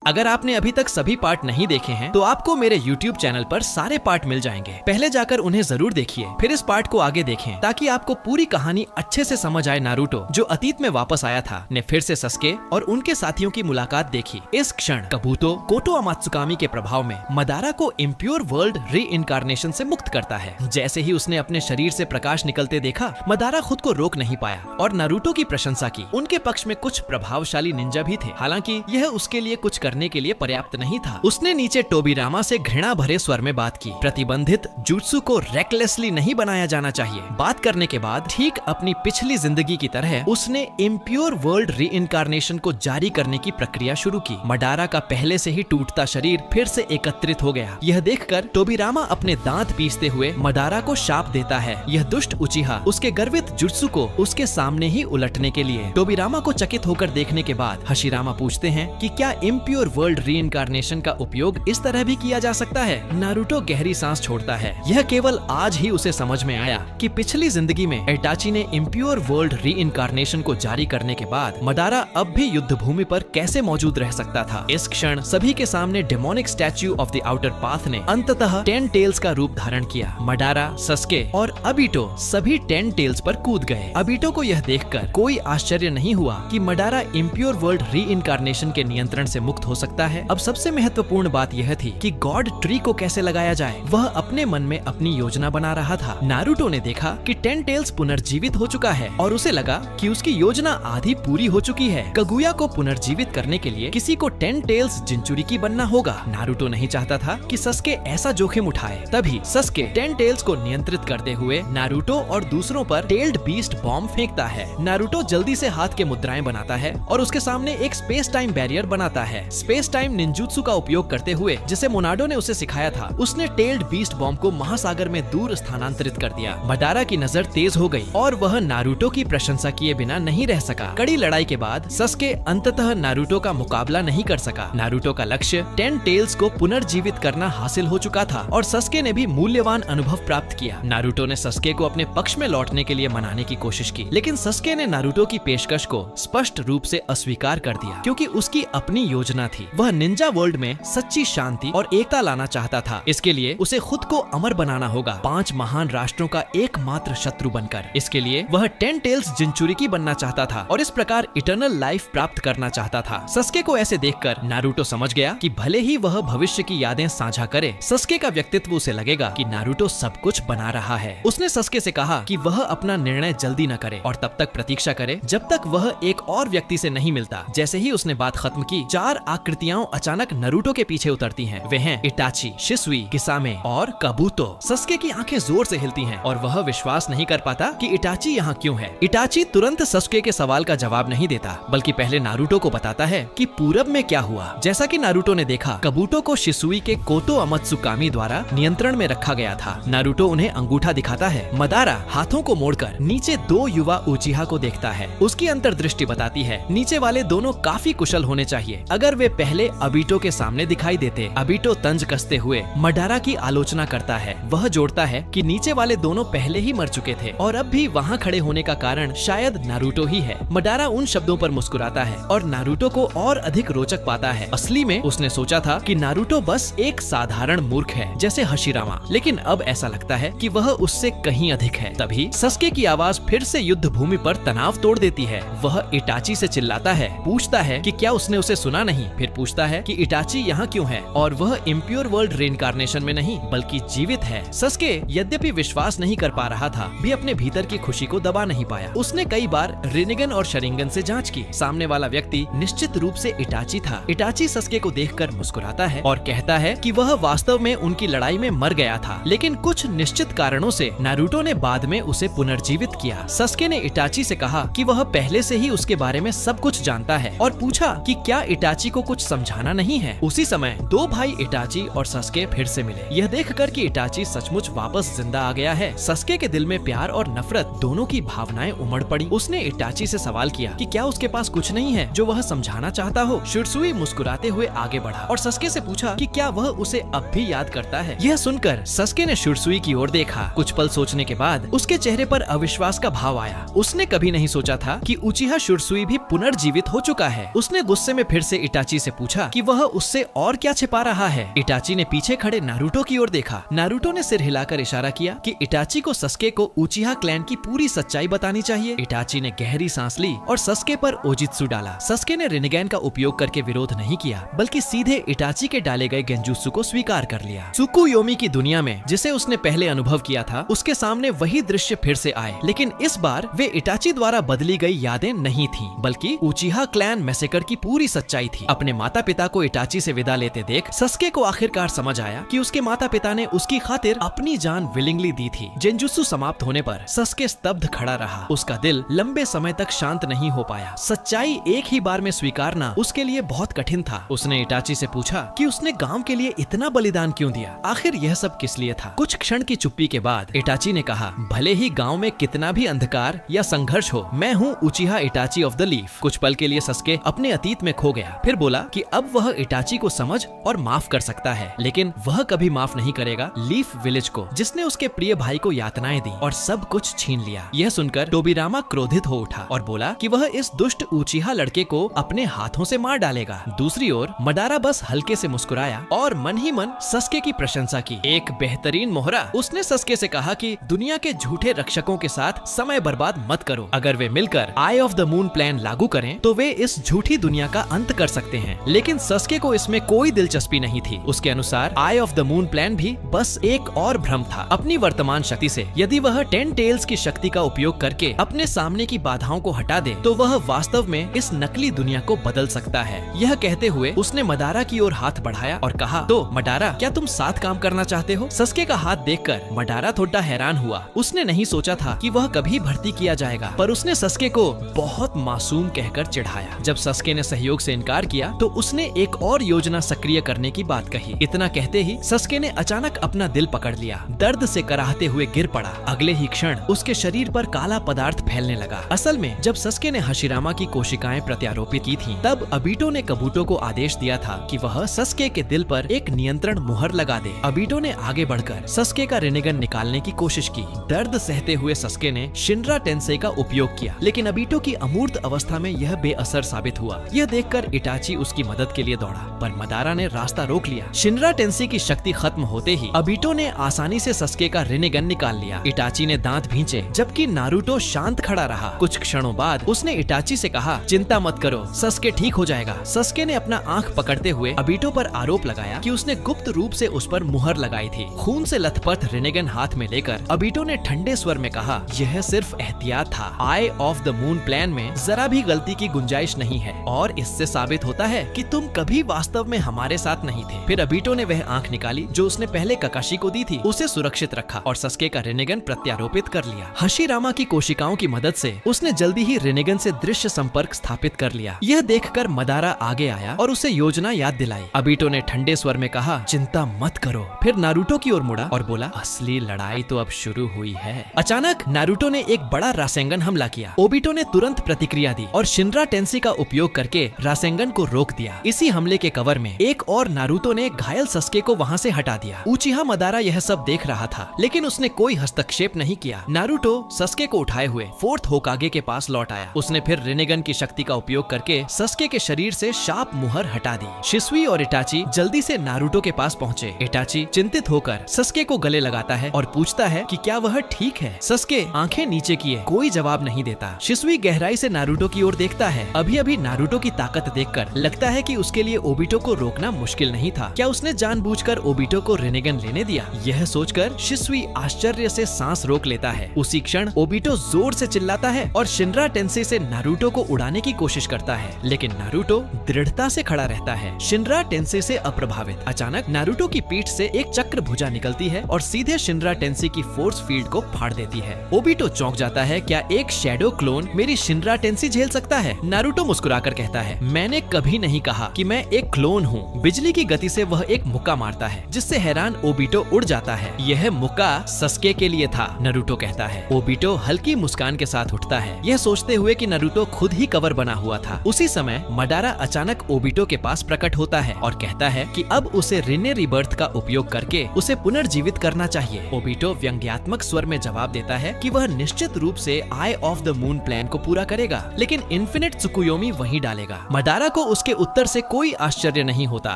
अगर आपने अभी तक सभी पार्ट नहीं देखे हैं तो आपको मेरे YouTube चैनल पर सारे पार्ट मिल जाएंगे। पहले जाकर उन्हें जरूर देखिए, फिर इस पार्ट को आगे देखें ताकि आपको पूरी कहानी अच्छे से समझ आए। नारुतो जो अतीत में वापस आया था ने फिर से सस्के और उनके साथियों की मुलाकात देखी। इस क्षण कबूतो कोटो अमात्सुकामी के प्रभाव में मदारा को इम्प्योर वर्ल्ड री इनकारनेशन से मुक्त करता है। जैसे ही उसने अपने शरीर से प्रकाश निकलते देखा, मदारा खुद को रोक नहीं पाया और नारुतो की प्रशंसा की। उनके पक्ष में कुछ प्रभावशाली निंजा भी थे, हालांकि यह उसके लिए कुछ करने के लिए पर्याप्त नहीं था। उसने नीचे टोबिरामा से घृणा भरे स्वर में बात की। प्रतिबंधित जुत्सु को रेकलेसली नहीं बनाया जाना चाहिए। बात करने के बाद ठीक अपनी पिछली जिंदगी की तरह उसने इम्प्योर वर्ल्ड री इनकारनेशन को जारी करने की प्रक्रिया शुरू की। मडारा का पहले से ही टूटता शरीर फिर से एकत्रित हो गया। यह देखकर टोबिरामा अपने दांत पीसते हुए मडारा को शाप देता है। यह दुष्ट उचिहा उसके गर्वित जुत्सु को उसके सामने ही उलटने के लिए। टोबिरामा को चकित होकर देखने के बाद हशिरामा पूछते हैं कि क्या इम्प्योर वर्ल्ड री इनकारनेशन का उपयोग इस तरह भी किया जा सकता है। नारुतो गहरी सांस छोड़ता है। यह केवल आज ही उसे समझ में आया कि पिछली जिंदगी में इटाची ने इम्प्योर वर्ल्ड री इनकारनेशन को जारी करने के बाद मडारा अब भी युद्ध भूमि पर कैसे मौजूद रह सकता था। इस क्षण सभी के सामने demonic statue of the outer path ने अंततः 10 टेल्स का रूप धारण किया। मडारा, सस्के और अबिटो सभी 10 टेल्स पर कूद गए। अबिटो को यह देखकर कोई आश्चर्य नहीं हुआ कि मडारा इम्प्योर वर्ल्ड री इनकारनेशन के नियंत्रण से मुक्त हो सकता है। अब सबसे महत्वपूर्ण बात यह थी कि गॉड ट्री को कैसे लगाया जाए। वह अपने मन में अपनी योजना बना रहा था। नारुतो ने देखा कि 10 टेल्स पुनर्जीवित हो चुका है और उसे लगा कि उसकी योजना आधी पूरी हो चुकी है। कगुया को पुनर्जीवित करने के लिए किसी को 10 टेल्स जिंचुरिकी बनना होगा। नारुतो नहीं चाहता था कि सस्के ऐसा जोखिम उठाए। तभी सस्के 10 टेल्स को नियंत्रित करते हुए नारुतो और दूसरों पर टेल्ड बीस्ट बॉम्ब फेंकता है। नारुतो जल्दी से हाथ के मुद्राएं बनाता है और उसके सामने एक स्पेस टाइम बैरियर बनाता है। स्पेस टाइम निंजुत्सु का उपयोग करते हुए, जिसे मोनाडो ने उसे सिखाया था, उसने टेल्ड बीस्ट बॉम्ब को महासागर में दूर स्थानांतरित कर दिया। मडारा की नजर तेज हो गई और वह नारुतो की प्रशंसा किए बिना नहीं रह सका। कड़ी लड़ाई के बाद सस्के अंततः नारुतो का मुकाबला नहीं कर सका। नारुतो का लक्ष्य 10 टेल्स को पुनर्जीवित करना हासिल हो चुका था और सस्के ने भी मूल्यवान अनुभव प्राप्त किया। नारुतो ने सस्के को अपने पक्ष में लौटने के लिए मनाने की कोशिश की, लेकिन सस्के ने नारुतो की पेशकश को स्पष्ट रूप से अस्वीकार कर दिया, क्योंकि उसकी अपनी योजना थी। वह निंजा वर्ल्ड में सच्ची शांति और एकता लाना चाहता था। इसके लिए उसे खुद को अमर बनाना होगा, 5 महान राष्ट्रों का एकमात्र शत्रु बनकर। इसके लिए वह 10 टेल्स जिंचुरिकी बनना चाहता था और इस प्रकार इटर्नल लाइफ प्राप्त करना चाहता था। सस्के को ऐसे देखकर नारुतो समझ गया कि भले ही वह भविष्य की यादें साझा करे, सस्के का व्यक्तित्व उसे लगेगा कि नारुतो सब कुछ बना रहा है। उसने सस्के से कहा कि वह अपना निर्णय जल्दी न करे और तब तक प्रतीक्षा करे जब तक वह एक और व्यक्ति से नहीं मिलता। जैसे ही उसने बात खत्म की, 4 आकृतियां अचानक नारुतो के पीछे उतरती हैं। वे हैं इटाची, शिसुई, किसामे और कबूतो। सस्के की आंखें जोर से हिलती हैं और वह विश्वास नहीं कर पाता कि इटाची यहाँ क्यों है। इटाची तुरंत सस्के के सवाल का जवाब नहीं देता, बल्कि पहले नारुतो को बताता है कि पूरब में क्या हुआ। जैसा कि नारुतो ने देखा, कबूतो को शिसुई के कोटो अमात्सुकामी द्वारा नियंत्रण में रखा गया था। नारुतो उन्हें अंगूठा दिखाता है। मदारा हाथों को मोड़कर नीचे 2 युवा उचिहा को देखता है। उसकी अंतर्दृष्टि बताती है नीचे वाले दोनों काफी कुशल होने चाहिए। अगर वे पहले अबिटो के सामने दिखाई देते। अबिटो तंज कसते हुए मडारा की आलोचना करता है। वह जोड़ता है कि नीचे वाले दोनों पहले ही मर चुके थे और अब भी वहाँ खड़े होने का कारण शायद नारुतो ही है। मडारा उन शब्दों पर मुस्कुराता है और नारुतो को और अधिक रोचक पाता है। असली में उसने सोचा था कि नारुतो बस एक साधारण मूर्ख है, जैसे हशिरामा, लेकिन अब ऐसा लगता है कि वह उससे कहीं अधिक है। तभी सस्के की आवाज फिर से युद्ध भूमि पर तनाव तोड़ देती है। वह इटाची से चिल्लाता है, पूछता है कि क्या उसने उसे सुना नहीं। फिर पूछता है कि इटाची यहाँ क्यों है और वह इम्प्योर वर्ल्ड रीइंकार्नेशन में नहीं बल्कि जीवित है। सस्के यद्यपि विश्वास नहीं कर पा रहा था, भी अपने भीतर की खुशी को दबा नहीं पाया। उसने कई बार रिनिगन और शरिंगन से जांच की। सामने वाला व्यक्ति निश्चित रूप से इटाची था। इटाची सस्के को देखकर मुस्कुराता है और कहता है कि वह वास्तव में उनकी लड़ाई में मर गया था, लेकिन कुछ निश्चित कारणों से नारुतो ने बाद में उसे पुनर्जीवित किया। सस्के ने इटाची से कहा कि वह पहले से ही उसके बारे में सब कुछ जानता है और पूछा कि क्या इटाची को कुछ समझाना नहीं है। उसी समय 2 भाई इटाची और सस्के फिर से मिले। यह देखकर कि इटाची सचमुच वापस जिंदा आ गया है, सस्के के दिल में प्यार और नफरत दोनों की भावनाएं उमड़ पड़ी। उसने इटाची से सवाल किया कि क्या उसके पास कुछ नहीं है जो वह समझाना चाहता हो। शिसुई मुस्कुराते हुए आगे बढ़ा और सस्के से पूछा कि क्या वह उसे अब भी याद करता है। यह सुनकर सस्के ने शिसुई की ओर देखा। कुछ पल सोचने के बाद उसके चेहरे पर अविश्वास का भाव आया। उसने कभी नहीं सोचा था कि उचिहा शिसुई भी पुनर्जीवित हो चुका है। उसने गुस्से में फिर से इटाची इटाची से पूछा कि वह उससे और क्या छिपा रहा है। इटाची ने पीछे खड़े नारुतो की ओर देखा। नारुतो ने सिर हिलाकर इशारा किया कि इटाची को सस्के को उचिहा क्लैन की पूरी सच्चाई बतानी चाहिए। इटाची ने गहरी सांस ली और सस्के पर ओजित्सु डाला। सस्के ने रिनेगैन का उपयोग करके विरोध नहीं किया, बल्कि सीधे इटाची के डाले गए गेंजुत्सु को स्वीकार कर लिया। त्सुकुयोमी की दुनिया में जिसे उसने पहले अनुभव किया था, उसके सामने वही दृश्य फिर से आए, लेकिन इस बार वे इटाची द्वारा बदली गई यादें नहीं थीं, बल्कि उचिहा क्लैन मैसेकर की पूरी सच्चाई थी। अपने माता पिता को इटाची से विदा लेते देख सस्के को आखिरकार समझ आया कि उसके माता पिता ने उसकी खातिर अपनी जान विलिंगली दी थी। जेंजुत्सु समाप्त होने पर सस्के स्तब्ध खड़ा रहा। उसका दिल लंबे समय तक शांत नहीं हो पाया। सच्चाई एक ही बार में स्वीकारना उसके लिए बहुत कठिन था। उसने इटाची से पूछा कि उसने गांव के लिए इतना बलिदान क्यों दिया, आखिर यह सब किस लिए था। कुछ क्षण की चुप्पी के बाद इटाची ने कहा, भले ही गांव में कितना भी अंधकार या संघर्ष हो, मैं हूँ उचिहा इटाची ऑफ द लीफ। कुछ पल के लिए सस्के अपने अतीत में खो गया, फिर बोला कि अब वह इटाची को समझ और माफ कर सकता है, लेकिन वह कभी माफ नहीं करेगा लीफ विलेज को, जिसने उसके प्रिय भाई को यातनाएं दी और सब कुछ छीन लिया। यह सुनकर टोबिरामा क्रोधित हो उठा और बोला कि वह इस दुष्ट उचिहा लड़के को अपने हाथों से मार डालेगा। दूसरी ओर मडारा बस हल्के से मुस्कुराया और मन ही मन सस्के की प्रशंसा की। एक बेहतरीन मोहरा। उसने सस्के से कहा कि दुनिया के झूठे रक्षकों के साथ समय बर्बाद मत करो। अगर वे मिलकर आई ऑफ द मून प्लान लागू करें तो वे इस झूठी दुनिया का अंत कर सकते हैं। लेकिन सस्के को इसमें कोई दिलचस्पी नहीं थी। उसके अनुसार आई ऑफ द मून प्लान भी बस एक और भ्रम था। अपनी वर्तमान शक्ति से यदि वह 10 टेल्स की शक्ति का उपयोग करके अपने सामने की बाधाओं को हटा दे तो वह वास्तव में इस नकली दुनिया को बदल सकता है। यह कहते हुए उसने मडारा की ओर हाथ बढ़ाया और कहा, तो मडारा, क्या तुम साथ काम करना चाहते हो? सस्के का हाथ देखकर मडारा थोड़ा हैरान हुआ। उसने नहीं सोचा था कि वह कभी भर्ती किया जाएगा, पर उसने सस्के को बहुत मासूम कहकर चिढ़ाया। जब सस्के ने सहयोग से इनकार किया तो उसने एक और योजना सक्रिय करने की बात कही। इतना कहते ही सस्के ने अचानक अपना दिल पकड़ लिया। दर्द से कराहते हुए गिर पड़ा। अगले ही क्षण उसके शरीर पर काला पदार्थ फैलने लगा। असल में जब सस्के ने हशिरामा की कोशिकाएं प्रत्यारोपित की थीं, तब अबीटो ने कबूटो को आदेश दिया था कि वह सस्के के दिल पर एक नियंत्रण मुहर लगा दे। अबीटो ने आगे बढ़कर सस्के का रिनेगन निकालने की कोशिश की। दर्द सहते हुए सस्के ने शिनरा टेंसेई का उपयोग किया, लेकिन अबीटो की अमूर्त अवस्था में यह बेअसर साबित हुआ। यह देखकर इटाची उसकी मदद के लिए दौड़ा, पर मडारा ने रास्ता रोक लिया। शिनरा टेंसेई की शक्ति खत्म होते ही अबीटो ने आसानी से सस्के का रिनेगन निकाल लिया। इटाची ने दांत भींचे, जबकि नारुतो शांत खड़ा रहा। कुछ क्षणों बाद उसने इटाची से कहा, चिंता मत करो, सस्के ठीक हो जाएगा। सस्के ने अपना आंख पकड़ते हुए अबीटो पर आरोप लगाया कि उसने गुप्त रूप से उस पर मुहर लगाई थी। खून से लथपथ रिनेगन हाथ में लेकर अबीटो ने ठंडे स्वर में कहा, यह सिर्फ एहतियात था। आई ऑफ द मून प्लान में जरा भी गलती की गुंजाइश नहीं है और इससे साबित होता है कि तुम कभी वास्तव में हमारे साथ नहीं थे। फिर अबीटो ने वह आंख निकाली जो उसने पहले ककाशी को दी थी, उसे सुरक्षित रखा और सस्के का रिनेगन प्रत्यारोपित कर लिया। हशिरामा की कोशिकाओं की मदद से उसने जल्दी ही रिनेगन से दृश्य संपर्क स्थापित कर लिया। यह देखकर मडारा आगे आया और उसे योजना याद दिलाई। अबीटो ने ठंडे स्वर में कहा, चिंता मत करो। फिर नारुतो की ओर मुड़ा और बोला, असली लड़ाई तो अब शुरू हुई है। अचानक नारुतो ने एक बड़ा रासेंगन हमला किया। ओबिटो ने तुरंत प्रतिक्रिया दी और शिनरा टेंसेई का उपयोग करके रासेंगन को रोक दिया। इसी हमले के कवर में एक और नारुतो ने घायल सस्के को वहाँ से हटा दिया। उचिहा मडारा यह सब देख रहा था, लेकिन उसने कोई हस्तक्षेप नहीं किया। नारुतो सस्के को उठाए हुए फोर्थ होकागे के पास लौट आया। उसने फिर रिनेगन की शक्ति का उपयोग करके सस्के के शरीर से शाप मुहर हटा दी। शिसुई और इटाची जल्दी से नारुतो के पास पहुँचे। इटाची चिंतित होकर सस्के को गले लगाता है और पूछता है कि क्या वह ठीक है। सस्के आंखें नीचे किए कोई जवाब नहीं देता। शिसुई गहराई से नारुतो की ओर देखता है। अभी अभी नारुतो की ताकत देखकर लगता है कि उसके लिए ओबिटो को रोकना मुश्किल नहीं था। क्या उसने जानबूझकर ओबिटो को रिनेगन लेने दिया? यह सोचकर शिसुई आश्चर्य से सांस रोक लेता है। उसी क्षण ओबिटो जोर से चिल्लाता है और शिनरा टेंसेई से नारुतो को उड़ाने की कोशिश करता है, लेकिन नारुतो दृढ़ता से खड़ा रहता है, शिनरा टेंसेई से अप्रभावित। अचानक नारुतो की पीठ से एक चक्र भुजा निकलती है और सीधे शिनरा टेंसेई की फोर्स फील्ड को फाड़ देती है। ओबिटो चौंक जाता है, क्या एक शैडो क्लोन मेरी शिनरा टेंसेई झेल सकता है? नारुतो मुस्कुराकर कहता है, मैंने कभी नहीं कहा कि मैं एक क्लोन हूँ। बिजली की गति से वह एक मुक्का मारता है, जिससे हैरान ओबिटो उड़ जाता है। यह मुक्का सस्के के लिए था, नारुतो कहता है। ओबिटो हल्की मुस्कान के साथ उठता है, यह सोचते हुए कि नारुतो खुद ही कवर बना हुआ था। उसी समय मडारा अचानक ओबिटो के पास प्रकट होता है और कहता है कि अब उसे रिने रिबर्थ का उपयोग करके उसे पुनर्जीवित करना चाहिए। ओबिटो व्यंग्यात्मक स्वर में जवाब देता है कि वह निश्चित रूप से आई ऑफ द मून प्लान को पूरा करेगा, लेकिन इन्फिनिट त्सुकुयोमी वहीं डालेगा। मडारा को उसके उत्तर से कोई आश्चर्य नहीं होता।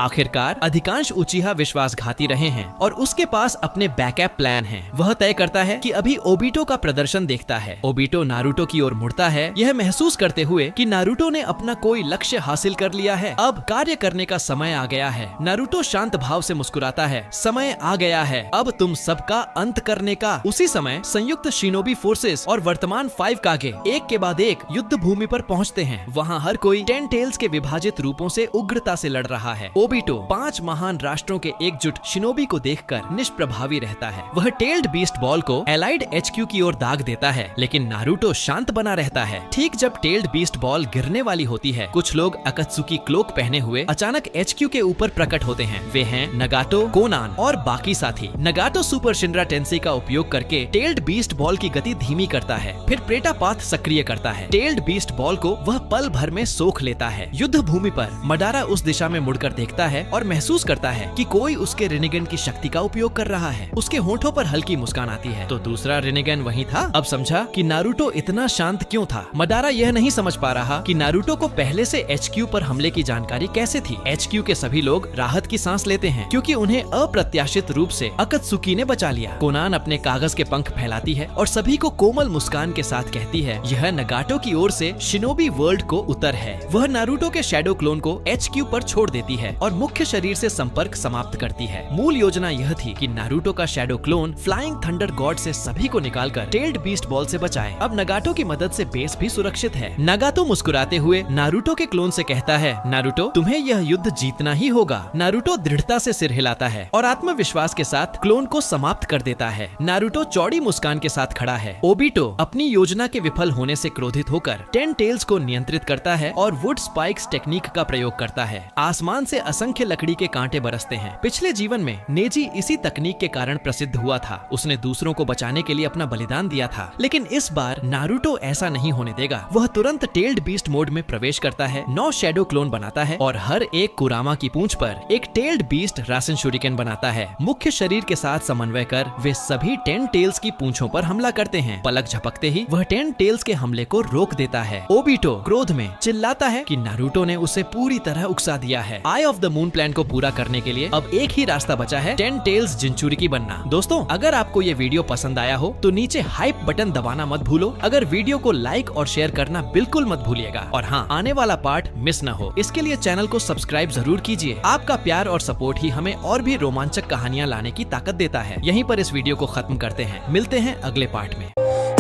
आखिरकार अधिकांश उचिहा विश्वासघाती रहे हैं और उसके पास अपने बैकअप प्लान हैं। वह तय करता है कि अभी ओबिटो का प्रदर्शन देखता है। ओबिटो नारुतो की ओर मुड़ता है, यह महसूस करते हुए कि नारुतो ने अपना कोई लक्ष्य हासिल कर लिया है। अब कार्य करने का समय आ गया है। नारुतो शांत भाव से मुस्कुराता है, समय आ गया है अब तुम सबका अंत करने का। उसी समय संयुक्त शिनोबी फोर्सेस और वर्तमान 5 कागे एक के बाद एक युद्ध भूमि पर पहुंचते हैं। वहां हर कोई 10 टेल्स के विभाजित रूपों से उग्रता से लड़ रहा है। ओबिटो 5 महान राष्ट्रों के एकजुट शिनोबी को देखकर निष्प्रभावी रहता है। वह टेल्ड बीस्ट बॉल को एलाइड HQ की ओर दाग देता है, लेकिन नारुतो शांत बना रहता है। ठीक जब टेल्ड बीस्ट बॉल गिरने वाली होती है, कुछ लोग अकत्सुकी क्लोक पहने हुए अचानक HQ के ऊपर प्रकट होते हैं। वे हैं नगाटो, कोनान और बाकी साथी। नगाटो सुपर शिनरा टेंसेई का उपयोग करके टेल्ड बीस्ट बॉल की गति धीमी करता है, फिर प्रेटा पाथ सक्रिय करता है। टेल्ड बीस्ट बॉल को वह पल भर में सोख लेता है। युद्ध भूमि पर मडारा उस दिशा में मुड़कर देखता है और महसूस करता है कि कोई उसके रिनिगन की शक्ति का उपयोग कर रहा है। उसके होठों पर हल्की मुस्कान आती है, तो दूसरा रिनिगन वही था। अब समझा कि नारुतो इतना शांत क्यों था। मडारा यह नहीं समझ पा रहा कि नारुतो को पहले से HQ पर हमले की जानकारी कैसे थी। HQ के सभी लोग राहत की सांस लेते हैं क्योंकि उन्हें अप्रत्याशित रूप से अकत्सुकी ने बचा लिया। कोनान अपने कागज के पंख फैलाती है और सभी को कोमल मुस्कान के साथ कहती है, यह नगाटो की ओर से शिनोबी वर्ल्ड को उत्तर है। वह नारुतो के शैडो क्लोन को HQ पर छोड़ देती है और मुख्य शरीर से संपर्क समाप्त करती है। मूल योजना यह थी कि नारुतो का shadow clone flying thunder God से सभी को निकालकर टेल्ड बीस्ट बॉल से बचाए। अब नगाटो की मदद से बेस भी सुरक्षित है। नगाटो मुस्कुराते हुए नारुतो के क्लोन से कहता है, नारुतो तुम्हें यह युद्ध जीतना ही होगा। नारुतो दृढ़ता से सिर हिलाता है और आत्मविश्वास के साथ क्लोन को समाप्त कर देता है। नारुतो चौड़ी मुस्कान के साथ खड़ा है। ओबिटो अपनी योजना के विफल होने से क्रोधित होकर 10 टेल्स को नियंत्रित करता है और वुड स्पाइक्स टेक्निक का प्रयोग करता है। आसमान से असंख्य लकड़ी के कांटे बरसते हैं। पिछले जीवन में नेजी इसी तकनीक के कारण प्रसिद्ध हुआ था। उसने दूसरों को बचाने के लिए अपना बलिदान दिया था, लेकिन इस बार नारुतो ऐसा नहीं होने देगा। वह तुरंत टेल्ड बीस्ट मोड में प्रवेश करता है, 9 शैडो क्लोन बनाता है और हर एक कुरामा की पूंछ पर एक टेल्ड बीस्ट रासन शुरिकेन बनाता है। मुख्य शरीर के साथ समन्वय कर वे सभी 10 टेल्स की पूंछों पर हमला करते हैं। पलक झपकते ही वह 10 टेल्स के हमले को रोक देता है। ओबिटो क्रोध में चिल्लाता है कि नारुतो ने उसे पूरी तरह उकसा दिया है। आई ऑफ द मून प्लान को पूरा करने के लिए अब एक ही रास्ता बचा है, 10 टेल्स जिंचुरिकी बनना। दोस्तों, अगर आपको ये वीडियो पसंद आया हो तो नीचे हाइप बटन दबाना मत भूलो। अगर वीडियो को लाइक और शेयर करना बिल्कुल मत भूलिएगा। और हाँ, आने वाला पार्ट मिस न हो, इसके लिए चैनल को सब्सक्राइब जरूर कीजिए। आपका प्यार और सपोर्ट ही हमें और भी रोमांचक कहानियाँ लाने की ताकत देता है। यहीं पर इस वीडियो को खत्म करते हैं। मिलते हैं अगले पार्ट में।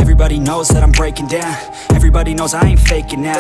Everybody knows that I'm breaking down. Everybody knows I ain't faking now.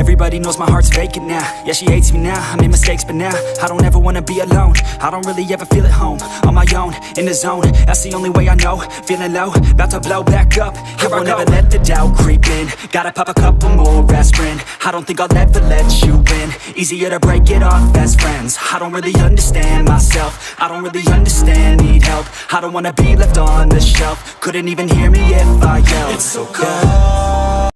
Everybody knows my heart's vacant now. Yeah, she hates me now, I made mistakes but now I don't ever wanna be alone. I don't really ever feel at home. On my own, in the zone, that's the only way I know. Feeling low, about to blow back up. Here I won't ever let the doubt creep in. Gotta pop a couple more aspirin. I don't think I'll ever let you in. Easier to break it off best friends. I don't really understand myself. I don't really understand, need help. I don't wanna be left on the shelf. Couldn't even hear me if I yelled. It's so cold